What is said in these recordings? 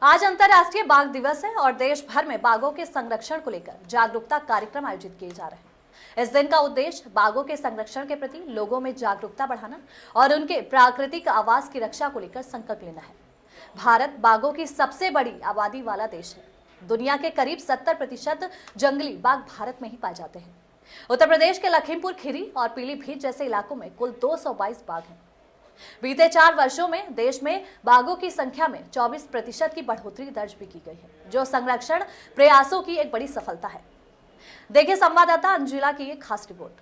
आज अंतर्राष्ट्रीय बाघ दिवस है और देश भर में बाघों के संरक्षण को लेकर जागरूकता कार्यक्रम आयोजित किए जा रहे हैं। इस दिन का उद्देश्य बाघों के संरक्षण के प्रति लोगों में जागरूकता बढ़ाना और उनके प्राकृतिक आवास की रक्षा को लेकर संकल्प लेना है। भारत बाघों की सबसे बड़ी आबादी वाला देश है। दुनिया के करीब 70% जंगली बाघ भारत में ही पाए जाते हैं। उत्तर प्रदेश के लखीमपुर खीरी और पीलीभीत जैसे इलाकों में कुल 222 बाघ हैं। बीते 4 वर्षों में देश में बाघों की संख्या में 24% की बढ़ोतरी दर्ज भी की गई है, जो संरक्षण प्रयासों की एक बड़ी सफलता है। देखिए संवाददाता अंजुला की एक खास रिपोर्ट।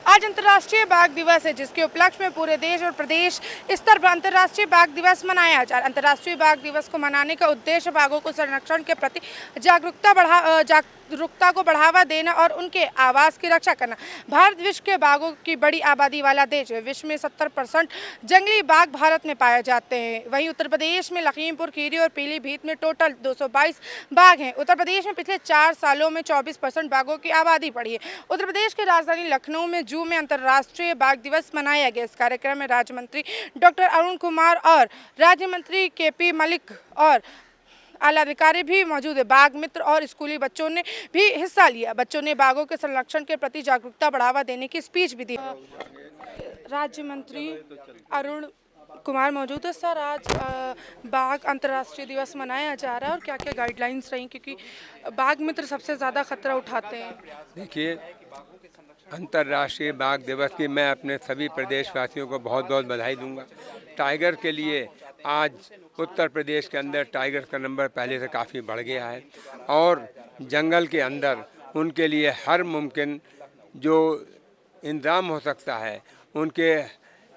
आज अंतर्राष्ट्रीय बाघ दिवस है, जिसके उपलक्ष्य में पूरे देश और प्रदेश स्तर पर अंतर्राष्ट्रीय बाघ दिवस मनाया जा रहा है। अंतर्राष्ट्रीय बाघ दिवस को मनाने का उद्देश्य बाघों को संरक्षण के प्रति जागरूकता को बढ़ावा देना और उनके आवास की रक्षा करना। भारत विश्व के बाघों की बड़ी आबादी वाला देश है। विश्व में 70% जंगली बाघ भारत में पाए जाते हैं। वहीं उत्तर प्रदेश में लखीमपुर खीरी और पीलीभीत में टोटल 222 बाघ हैं। उत्तर प्रदेश में पिछले 4 सालों में 24% बाघों की आबादी बढ़ी है। उत्तर प्रदेश की राजधानी लखनऊ में जू में अंतर्राष्ट्रीय बाघ दिवस मनाया गया। इस कार्यक्रम में राज्य मंत्री डॉक्टर अरुण कुमार और राज्य मंत्री केपी मलिक और आला अधिकारी भी मौजूद है। बाघ मित्र और स्कूली बच्चों ने भी हिस्सा लिया। बच्चों ने बाघों के संरक्षण के प्रति जागरूकता बढ़ावा देने की स्पीच भी दी। राज्य मंत्री अरुण कुमार मौजूद है। सर, आज बाघ अंतर्राष्ट्रीय दिवस मनाया जा रहा है और क्या क्या गाइडलाइंस रही, क्योंकि बाघ मित्र सबसे ज़्यादा खतरा उठाते हैं। देखिए, अंतर्राष्ट्रीय बाघ दिवस की मैं अपने सभी प्रदेशवासियों को बहुत बहुत बधाई दूंगा। टाइगर के लिए आज उत्तर प्रदेश के अंदर टाइगर का नंबर पहले से काफ़ी बढ़ गया है और जंगल के अंदर उनके लिए हर मुमकिन जो इंतज़ाम हो सकता है, उनके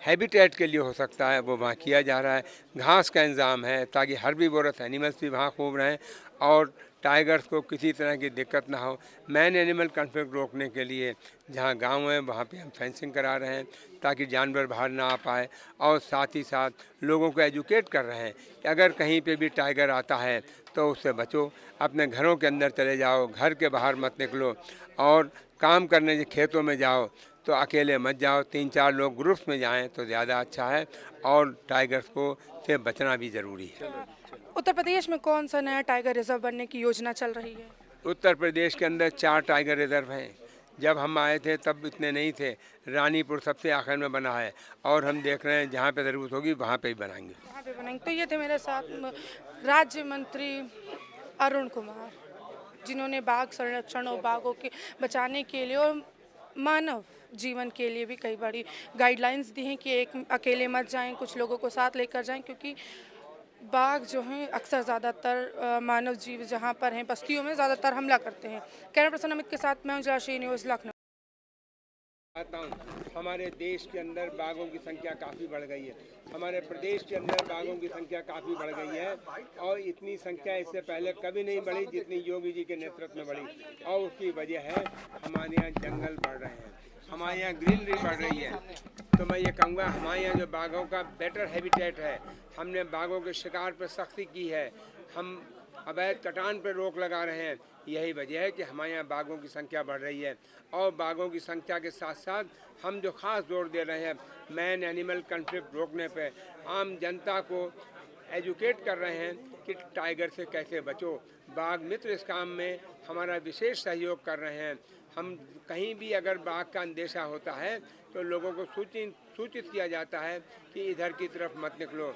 हैबिटेट के लिए हो सकता है, वो वहाँ किया जा रहा है। घास का इंतज़ाम है ताकि हर्बीवोरस एनिमल्स भी वहाँ खूब रहें और टाइगर्स को किसी तरह की दिक्कत ना हो। मैन एनिमल कॉन्फ्लिक्ट रोकने के लिए जहाँ गांव है वहाँ पे हम फेंसिंग करा रहे हैं ताकि जानवर बाहर ना आ पाए और साथ ही साथ लोगों को एजुकेट कर रहे हैं कि अगर कहीं पे भी टाइगर आता है तो उससे बचो, अपने घरों के अंदर चले जाओ, घर के बाहर मत निकलो और काम करने के खेतों में जाओ तो अकेले मत जाओ, 3-4 लोग ग्रुप्स में जाएं तो ज़्यादा अच्छा है और टाइगर्स को से बचना भी ज़रूरी है। उत्तर प्रदेश में कौन सा नया टाइगर रिजर्व बनने की योजना चल रही है? उत्तर प्रदेश के अंदर 4 टाइगर रिजर्व हैं। जब हम आए थे तब इतने नहीं थे। रानीपुर सबसे आखिर में बना है और हम देख रहे हैं जहाँ पे ज़रूरत होगी वहाँ पे ही बनाएंगे। वहाँ पे बनाएंगे। तो ये थे मेरे साथ राज्य मंत्री अरुण कुमार, जिन्होंने बाघ संरक्षण और बाघों के बचाने के लिए और मानव जीवन के लिए भी कई बड़ी गाइडलाइंस दी हैं कि एक अकेले मत जाएं, कुछ लोगों को साथ लेकर जाएं, क्योंकि बाघ जो हैं अक्सर ज़्यादातर मानव जीव जहां पर हैं बस्तियों में ज़्यादातर हमला करते हैं। कैमरा पर्सन अमित के साथ मैं जलाशय न्यूज़ लखनऊ। हमारे देश के अंदर बाघों की संख्या काफ़ी बढ़ गई है। हमारे प्रदेश के अंदर बाघों की संख्या काफ़ी बढ़ गई है और इतनी संख्या इससे पहले कभी नहीं बढ़ी जितनी योगी जी के नेतृत्व में बढ़ी। और उसकी वजह है हमारे यहाँ जंगल बढ़ रहे हैं, हमारे यहाँ ग्रीनरी बढ़ रही है। तो मैं ये कहूँगा हमारे यहाँ जो बाघों का बेटर हैबिटेट है, हमने बाघों के शिकार पर सख्ती की है, हम अवैध कटान पर रोक लगा रहे हैं। यही वजह है कि हमारे यहाँ बाघों की संख्या बढ़ रही है और बाघों की संख्या के साथ साथ हम जो खास जोर दे रहे हैं मैन एनिमल कॉन्फ्लिक्ट रोकने पे, आम जनता को एजुकेट कर रहे हैं कि टाइगर से कैसे बचो। बाघ मित्र इस काम में हमारा विशेष सहयोग कर रहे हैं। हम कहीं भी अगर बाघ का अंदेशा होता है तो लोगों को सूचित किया जाता है कि इधर की तरफ मत निकलो